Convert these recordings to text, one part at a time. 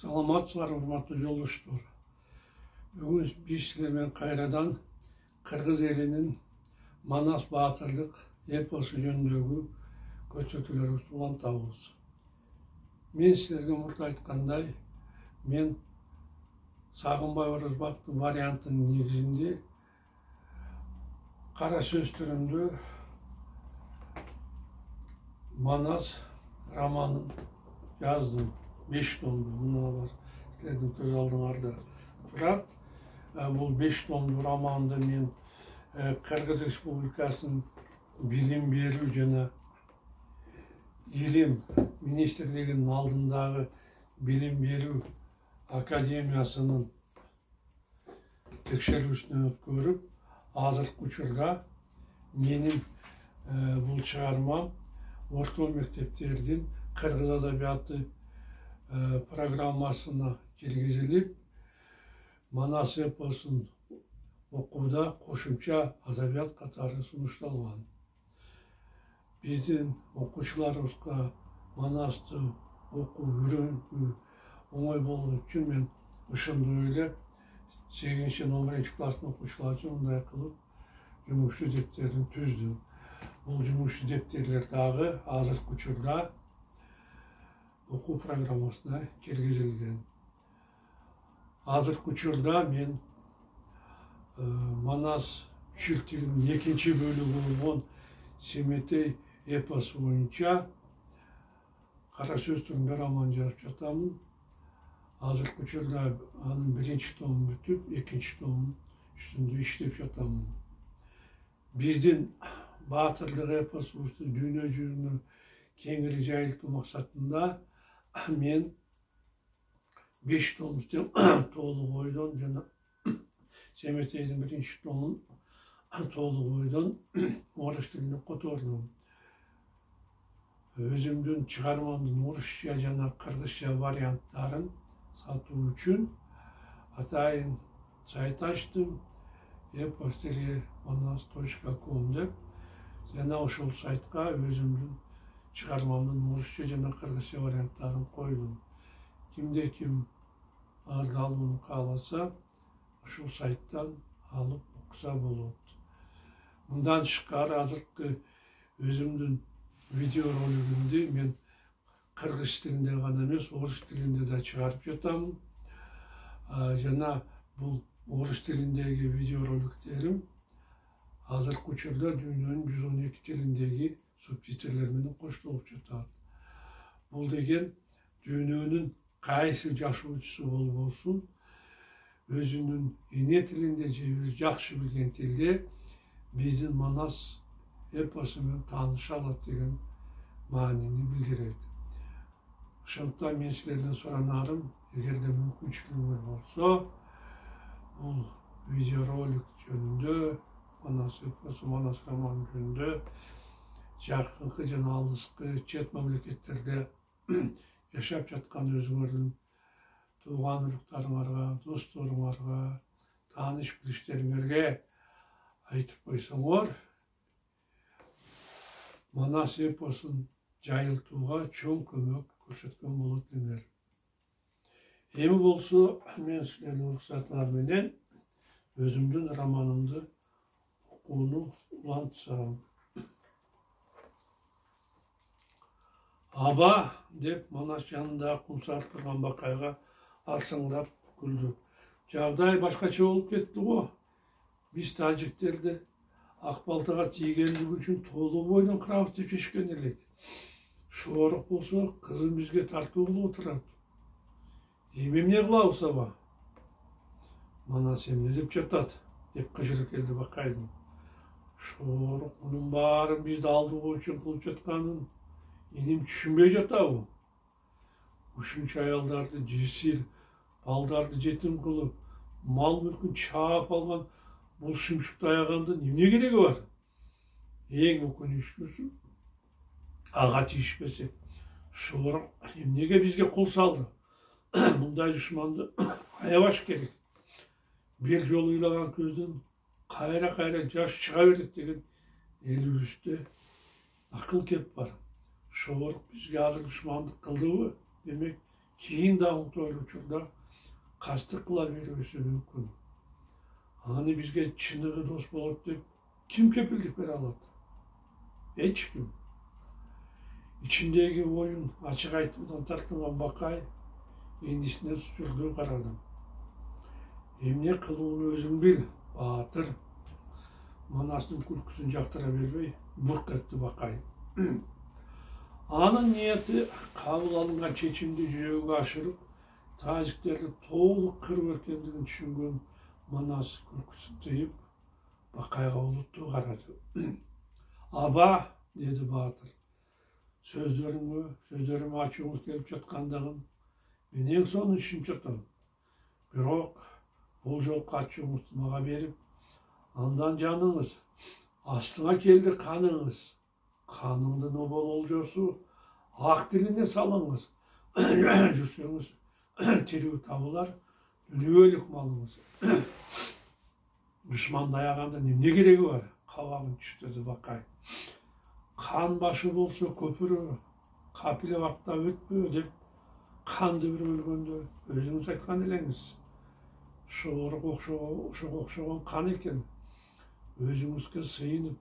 Саламатсыздар, урматтуу жолдоштор. Бүгүн биз силер менен кайрадан кыргыз элинин Манас баатырдык эпосу жөнүндөгү көрсөтүүлөрүбүздү улантабыз. Мен силерге мурда айткандай, мен Сагынбай Орозбактын вариантынын негизинде кара сөз түрүндө Манас романын жаздым. 5 томду, мына бар силердин көз алдыңарда турат. Бул 5 томду романды мен Кыргыз Республикасынын билим берүү жана илим министрлигинин алдындагы билим берүү академиясынын текшерүүсүнөн өткөрүп, азыркы учурда менин бул чыгармам орто мектептердин кыргыз адабияты программасына киргизилип, Манас эпосун окууда кошумча адабият катары сунушталган. Биздин окуучуларыбызга Манасты окуу үйрөнүү оңой болуу үчүн мен ушундай ойлоп 8-11 класстын окуучулары үчүн мындай кылып жумушчу дептерин түздүм. Бул жумушчу дептерлер дагы азыркы учурда окуу программасына киргизилген. Азыркы учурда мен Манас үчүлтүгүнүн 2-чи бөлүгү болгон Семетей эпосу боюнча кара сөз түрүндө роман жазып жатамын. Азыркы учурда анын 1-чи тому бүтүп, 2-чи томун үстүндө иштеп жатамын. Биздин баатырлык эпосубузду дүйнө жүзүнө кеңири жайылтуу максатында мен 5 томду толук ойдон жана Семетейдин 1-чи томун толук ойдон орус тилине котордум. Өзүмдүн чыгармамдын орусча жана кыргызча варианттарын сатуу үчүн атайын сайт ачтым, epos-manas.com деп. Жана ошол сайтка өзүмдүн чыгармамдын орусча жана кыргызча варианттарын койдум. Кимде ким арды алууну кааласа, ушул сайттан алып окуса болот. Мындан тышкары азыркы өзүмдүн видео ролигимди мен кыргыз тилинде гана эмес, орус тилинде да чыгарып жатам. Жана бул орус тилиндеги видео роликтерим азыркы учурда дүйнөнүн 112 тилиндеги субтитрлер менен коштолуп жатат. Бул деген дүйнөнүн кайсы жашоочусу болбосун, өзүнүн эне тилинде же өзү жакшы билген тилде биздин Манас эпосу менен тааныша алат деген маанини билдирет. Ошондуктан мен силерден суранарым, эгерде мүмкүнчүлүгүңөр болсо, бул видеоролик жөнүндө, Манас эпосу, Манас романы жөнүндө жакынкы жана алыскы чет мамлекеттерде жашап жаткан өзүңөрдүн тууган уруктарыңарга, досторуңарга, тааныш билиштериңерге айтып койсоңор, Манас эпосун жайылтууга чоң көмөк көрсөткөн болот элеңер. Эми болсо, мен силердин уруксатыңар менен өзүмдүн романымды окууну улантсам. Аба деп Манас жанындагы кум саат турган бакайга арсыңдап күлдү. Жагдай башкача болуп кетти го. Биз тажиктерди ак балтага тийгендиги үчүн толук бойдон кырабыз деп чечкен элек. Шоорук болсо кызым бизге тартуу кылып отурат. Эми эмне кылабыз аба? Манас эмне деп жатат деп кыжырып келди бакайдын. Шоорук мунун баарын бизди алдоо үчүн кылып жатканын эним түшүнбөй жатабы? Ушунча аялдарды жесир, балдарды жетим кылып, мал мүлкүн чаап алган бул шымшыкты аягандын эмне кереги бар? Эң өкүнүчтүүсү, ага тийишпесе, Шоорук эмнеге бизге кол салды? Мындай душманды аябаш керек. Бир жолу ыйлаган көздөн кайра жаш чыга берет деген элибизде акыл кеп бар. Шоорук бизге азыр душмандык кылдыбы? Демек, Кийин дагы тойлуу учурда кастык кыла берүүсү мүмкүн. Аны бизге чыныгы дос болот деп ким кепилдик бере алат? Эч ким. İçindeki oyun açık айтымдан тартылган Бакай эндисине сүрдүү карадым. Эмне кылууну өзүң бил, баатыр. Манастын күлкүсүн жактыра бербей бурк этти Бакай. Анын ниети кабыл алынган чечимди жүзөгө ашырып, тажиктерди толук кырып экендигин түшүнгөн Манас күлкүсүн тыйып, Бакайга улуттуу карады. Аба, деди баатыр. Сөздөрүмө ачууңуз келип жаткандыгын мен эң сонун түшүнүп жатам. Бирок бул жолку ачууңузду мага берип, андан жаныңыз астыңа келди каныңыз. Каныңдын обол олжосу ак тилине салыңыз. Жүрсөңүз тирүү табылар дүнүйөлүк малыңыз. Душманды аяганда эмне кереги бар? Кабагын түштүrdü Бакай. Kan başı bolsa köpürü, kapile vakta ötmüyor deyip kandı bir ölgöndü. Özünüz aytkan elеңiz. Şoğuruk okşoğun kan eken. Özünüzge sıyınıp,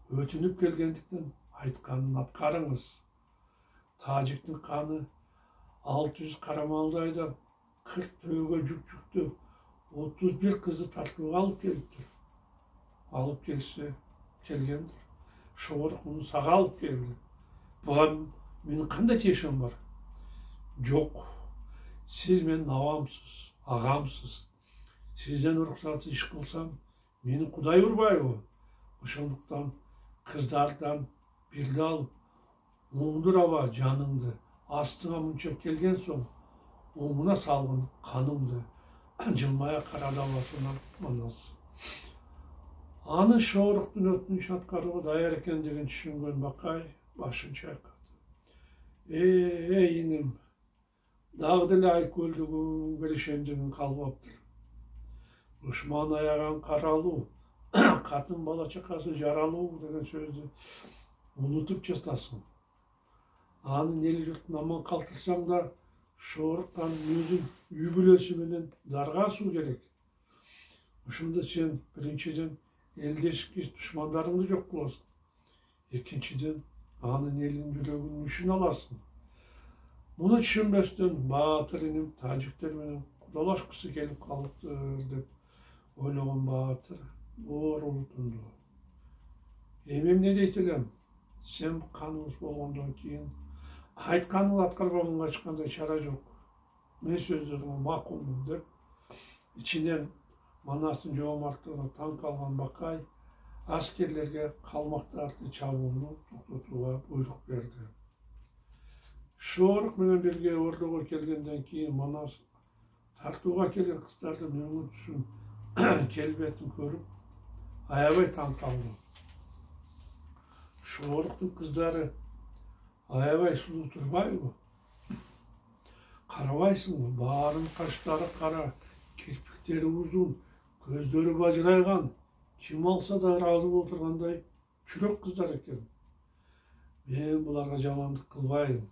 ötünüp gelgendikten aytkanın atkarыңыз. Tacik'tin kanı 600 Karamanlı'da 40 tövge cüktü. 31 kızı tartılığa alıp geliptir. Alıp gelse kelgendir. Şoğuruk bunu sağa alıp geldi. Buğa menin kандай тиешем бар? Жоқ. Siz menin avamsыз, ağamsыз. Sizden ruhsatı iş kılsam, meni Kuday urбай o. Ошондуктан kızlardan birdi alıp, оңдур аба жаныңды, астыңа мынчап келген соң, оңуна салгын каныңды, жылмая карады абасынан Манас. Аны Шоғыруктун өтүнүш аткарууга даяр экендигин түшүнгөн Бакай башын чайкады. Иним, дагы деле айкөлдүгүң беришендигиң калбаптыр. Душман аяган каралуу, катын бала чакасы жаралуу деген сөздү унутуп жатасың. Анын эл журтун аман калтырсаң да, Шоғыруктан өзүң үй бүлөсү менен даргасуу керек. Ушунда сен биринчиден элдешки душмандарыңды жок кыласың. Экинчиден анын элин жүрөгүнүн үшүн аласың. Муну түшүнбөстөн баатыр иним тажиктер менен кудалашкысы келип калыптыр деп ойлогон баатыр оор улутунду. Эми эмне дейт элем? Сен каныбыз болгондон кийин айтканыңды аткарбаганга эч кандай чара жок. Мен сөздөрүңө макулмун деп ичинен Манастын жоомарттыгына таң калган Бакай аскерлерге калмактарды чабууну токтотууга буйрук берди. Шоғырук менен бирге Ордого келгенден кийин Манас тартууга келген кыздардын өңү түсүн келбетин көрүп аябай таң калды. Шоғыруктун кыздары аябай сулуу турбайбы? Карабайсыңбы? Баарынын каштары кара, кирпиктери узун, көздөрү бажырайган, ким алса да ыраазы болуп тургандай чүрөк кыздар экен. Мен буларга жамандык кылбайм.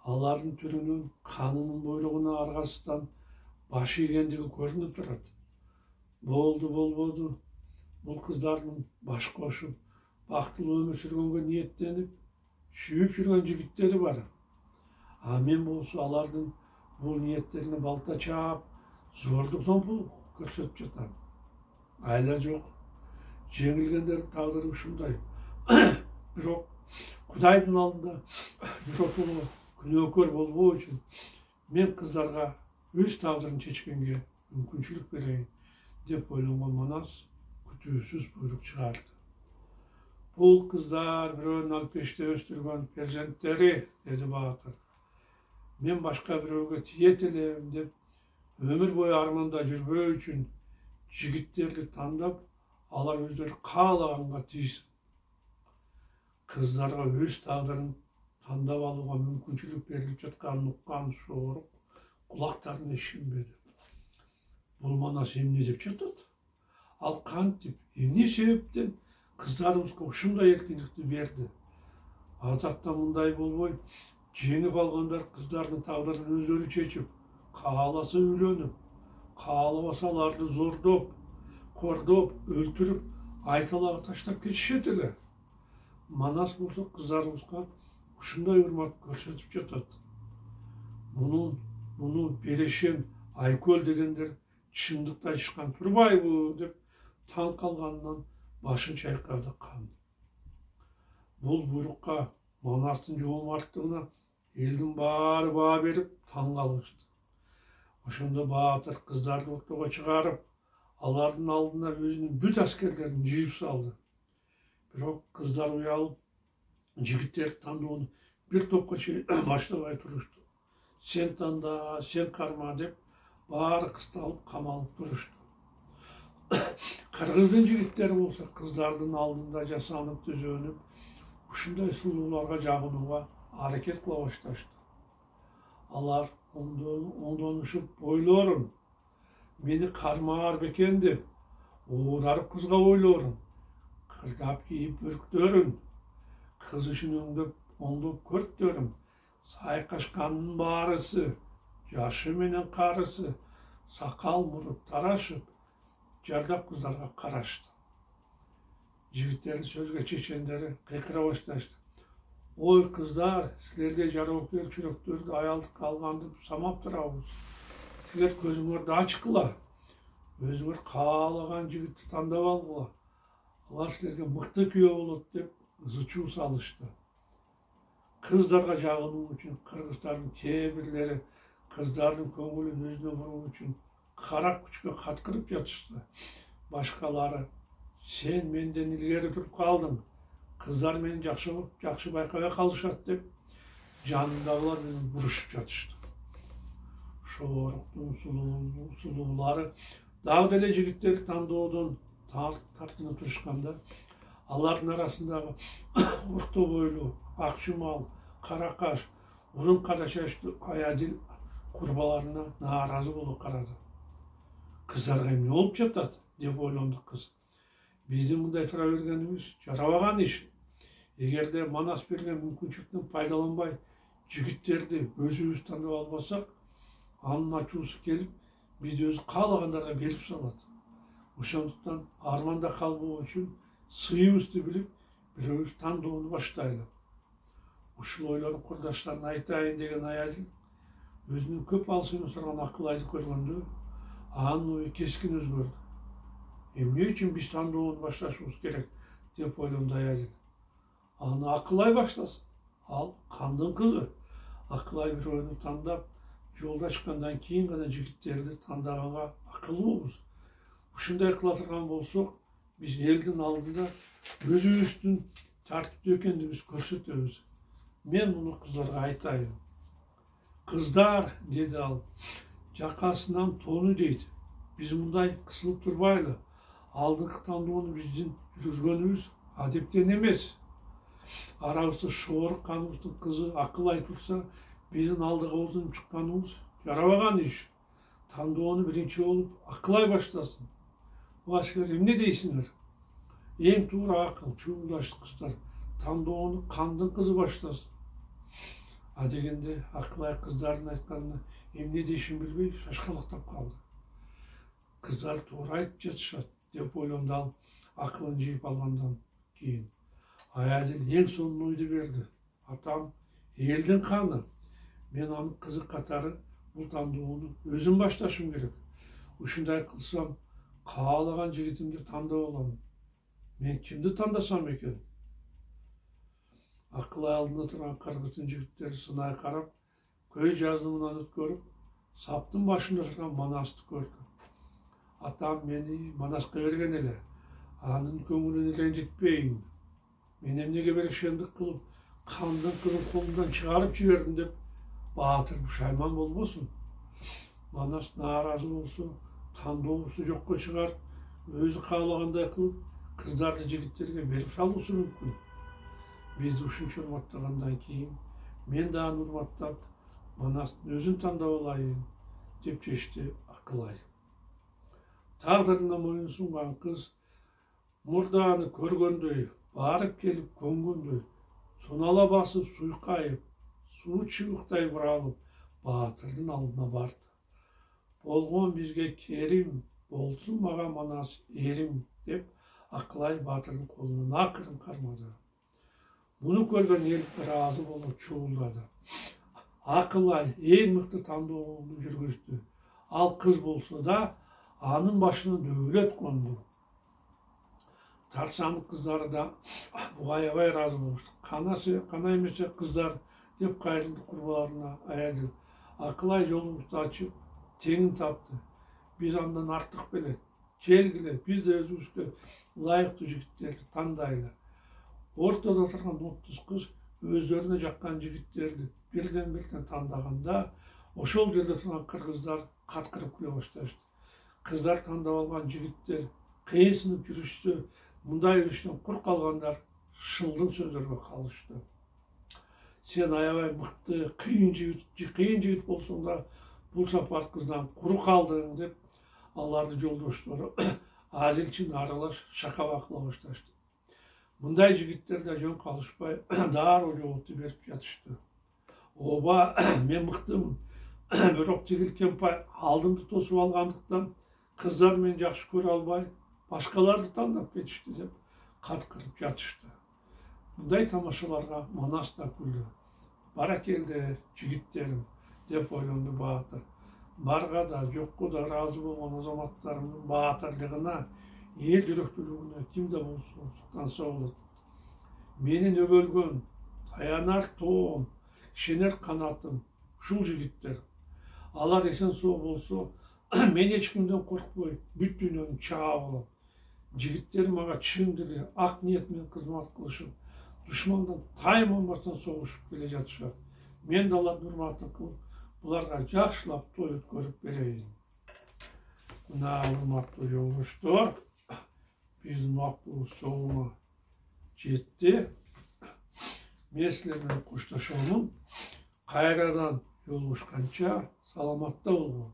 Алардын түрүнүн, канынын буйругуна аргасыздан баш ийгендиги көрүнүп турат. Болду болбоду, бул кыздардын баш кошуп, бактылуу өмүр сүргөнгө ниеттенип, сүйүп жүргөн жигиттери бар. А мен болсо алардын бул ниеттерине балта чаап, зордук зомбулук көрсөтүп жатам. Айла жок. Жеңилгендердин тагдыры ушундай. Бирок Кудайдын алдында биротолуу күнөөкөр болбоо үчүн мен кыздарга өз тагдырын чечкенге мүмкүнчүлүк берейин деп ойлогон Манас күтүүсүз буйрук чыгарды. Бул кыздар бирөөнүн алпеште өстүргөн перзенттери, деди баатыр. Мен башка бирөөгө тиет элем деп өмүр бою арманда жүрбөө үчүн жигиттерди тандап, алар өздөрү каалаганга тийсин. Кыздарга өз тагдырын тандап алууга мүмкүнчүлүк берилип жатканын уккан Шоғырук кулактарына ишенбеди. Бул Манас эмне деп жатат? Ал кантип, эмне себептен кыздарыбызга ушундай эркиндикти берди? Адатта мындай болбой, жеңіп алғандар қыздардың тағдырын өздері шешіп, қаласа үйленіп, қаламаса аларды зордоп, қордоп, өлтіріп, айталағы таштап кетішетілі. Манас болса қыздарымызға ушундай урмат көрсөтүп жатат. Мұны Берешен, Айкөл дегендер шындықты айтышқан турбайбы деп таң қалғанынан башын чайқады қан. Бұл бұйрыққа Манастың жомарттығына елдің бары баа беріп таң қалышты. Ошондо баатыр қыздарды октоға чыгарып, алардын алдына өзүнүн бүт аскерлерин жыйып салды. Бирок кыздар уялып, жигиттер тандоону бир топко чейин баштабай турушту. Сен танда, сен карма деп баары кысталып, камалып турушту. Кыргыздын жигиттери болсо кыздардын алдында жасанып, түзөнүп, ушундай сулууларга жагынууга аракет кыла башташты. Алар оңдонушуп бойлорун, мени кармаар бекен деп, уударып кызга ойлорун, кырдап кийип бөрктөрүн, кыз үчүн оңдоп көрктөрүн, сайкашкандын баарысы, жашы менен карысы, сакал мурут тарашып, жардап кыздарга карашты. Жигиттердин сөзгө чечендери кыйкыра башташты. Ой кыздар, силерде жароокер чүрөктөрдү аялдыкка алганды самап турабыз. Силер көзүңөрдү ачкыла, өзүңөр каалаган жигитти тандап алгыла. Алар силерге мыкты күйөө болот деп ызы-чуу салышты. Кыздарга жагынуу үчүн кыргыздардын кээ бирлери кыздардын көңүлүн өзүнө буруу үчүн кара күчкө каткырып жатышты. Башкалары сен менден илгери туруп калдың, кыздар мени жакшы байкабай калышат деп жанындагылар менен бурушуп жатышты. Шооруктун сулуулары дагы деле жигиттерди тандоодон тартынып турушканда, алардын арасындагы орто бойлуу, ак чумал, кара каш, узун кара чачтуу аядил курбаларына нааразы болуп карады. Кыздарга эмне болуп жатат деп ойлонду кыз. Биздин мындай тура бергенибиз жарабаган иш. Эгерде Манас берген мүмкүнчүлүктөн пайдаланбай жигиттерди өзүбүз тандап албасак, анын ачуусу келип, бизди өзү каалагандарга берип салат. Ошондуктан арманда калбоо үчүн сыйыбызды билип, бирөөбүз тандоону баштайлы. Ушул ойлорун курдаштарына айтайын деген Аядил өзүнүн көп алыс эмес турган Акылайды көргөндө анын ою кескин өзгөрдү. Эмне үчүн биз тандоону башташыбыз керек деп ойлонду Аядил. Аны Акылай баштасын. Ал кандын кызы. Акылай бирөөнү тандап, жолда чыккандан кийин гана жигиттерди тандаганга акыллуубуз. Ушундай кыла турган болсок, биз элдин алдында өзүбүздүн тартиптүү экендигибизди көрсөтөбүз. Мен муну кыздарга айтайын. Кыздар, деди ал, жакасынан тоону дейт. Биз мындай кысылып турбайлы. Алдыңкы тандоону биздин жүргүзгөнүбүз адептен эмес. Арабызда шоорук каныбыздын кызы Акылай турса, биздин алдыга узунуп чыкканыбыз жарабаган иш. Тандоону биринчи болуп Акылай баштасын. Буга силер эмне дейсиңер? Эң туура акыл, чуулдашты кыздар. Тандоону кандын кызы баштасын. А дегенде Акылай кыздардын айтканына эмне дейишин билбей шашкалыктап калды. Кыздар туура айтып жатышат деп ойлонду ал акылын жыйып алгандан кийин. Аядил эң сонун ойду берди. Атам элдин каны. Мен анын кызы катары бул тандоону өзүм башташым керек. Ушундай кылсам, каалаган жигитимди тандап алам. Мен кимди тандасам экен? Акылай алдында турган кыргыздын жигиттери сынай карап, көз жазымынан өткөрүп, саптын башында турган Манасты көрдү. Атам мени Манаска берген эле. Анын көңүлүн ренжитпейин. Мен эмнеге берешендик кылып, кандын кызын колундан чыгарып жибердим деп баатыр пушайман болбосун. Манас нааразы болсо, тандоосу жокко чыгарып, өзү каалагандай кылып, кыздарды жигиттерге берип салуусу мүмкүн. Бизди ушунча урматтагандан кийин, мен да аны урматтап, Манастын өзүн тандап алайын деп чечти Акылай. Тагдырына моюн сунган кыз мурдааны көргөндөй, барып келип көнгөндөй, сунала басып суйкайып, суу чыбыктай буралып баатырдын алдына барды. Болгон бизге керим, болсун мага манас эрим деп Акылай баатырдын колунан акырын кармады. Муну көргөн эл ыраазы болуп чуулдады. Акылай эң мыкты тандоонду жүргүздү. Ал кыз болсо да анын башына дөөлөт конду. Тарчандын кыздары да буга аябай ыраазы болушту. Кана эмесе кыздар деп кайрылды курбаларына аяды. Акылай жолубузду ачып, теңин тапты. Биз андан артык белек. Келгиле, биз да өзүбүзгө ылайыктуу жигиттерди тандайлы. Ортодо турган 30 кыз өздөрүнө жаккан жигиттерди бирден тандаганда, ошол жерде турган кыргыздар каткырып күлө башташты. Кыздар тандап алган жигиттер кыйынсынып жүрүшсө, мындай үлүштөн кур калгандар шылдың сөздөргө калышты. Сен аябай мыкты, кыйын жигит болсоң да, бул сапар кыздан куру калдың деп аларды жолдоштору азилчин аралаш шакаба кыла башташты. Мындай жигиттер да жөн калышпай дароо жоопту берип жатышты. Оба, мен мыктымын, бирок тигил кемпай алдымды тосуп алгандыктан кыздар мени жакшы көрө албай, башкаларды тандап кетишти деп каткырып жатышты. Мындай тамашаларга Манас да күлдү. Баракелде жигиттерим деп ойлонду баатыр. Барга да жокко да ыраазы болгон азаматтарымдын баатырлыгына, эл жүрөктүүлүгүнө ким да болсо суктанса болот. Менин өгөлгөн таянар тоом, ишенер канатым ушул жигиттер. Алар эсен соо болсо, мен эч кимден коркпой бүт дүйнөнү чаап алам. Жигиттер мага чын деле ак ниет менен кызмат кылышып, душмандан тайманбастан согушуп келе жатышат. Мен да алардын урматын кылып, буларга жакшылап той өткөрүп берейин. Мына урматтуу жолдоштор, биздин убактыбыз соңуна жетти. Мен силер менен коштошомун. Кайрадан жолугушканча саламатта болгула.